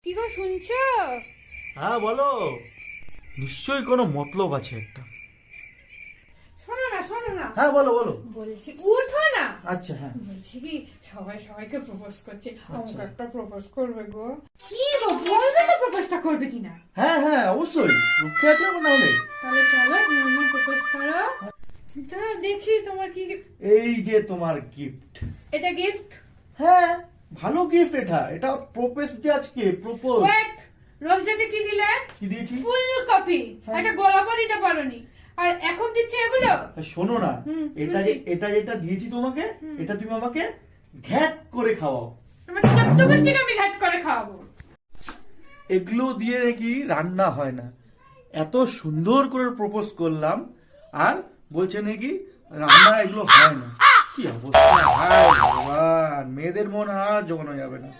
কি গো শুনছো? হ্যাঁ বলো, নিশ্চয়ই কোনো মতলব আছে একটা। শোনো না। হ্যাঁ বলো বলো। বলছি উঠো না। আচ্ছা হ্যাঁ। বলছি কি সবাইকে প্রপোজ করছে, আচ্ছা। আমাকে একটা প্রপোজ করবে গো। কি গো বলবে তো প্রপোজটা করবে কিনা? হ্যাঁ হ্যাঁ অবশ্যই, রক্ষে আছে আমার তাহলে। তাহলে চলো তুমি আমার প্রপোজ করো। দাঁড়াও দেখি তোমার কি। এই যে তোমার গিফট। এটা গিফট? হ্যাঁ ভালো গিফট এটা, এটা প্রপোজ যে আজকে প্রপোজ। ওয়েট, রোজটাতে কি দিলে? কি দিয়েছি? ফুল কপি। একটা গোলাপও দিতে পারোনি, আর এখন দিচ্ছে এগুলো। শোনো না, এটা শুনছি। এটা যেটা দিয়েছি তোমাকে, এটা তুমি আমাকে ঘ্যাট করে খাওয়াও। তোমার চোদ্দ গোষ্ঠীকে আমি ঘাট করে খাওয়াবো। এগুলো দিয়ে নাকি রান্না হয় না। এত সুন্দর করে প্রপোজ করলাম আর বলছে নাকি রান্না এগুলো হয় না। কি অবস্থা! হায় ভগবান, মেয়েদের মন আর জোগানো যাবে না।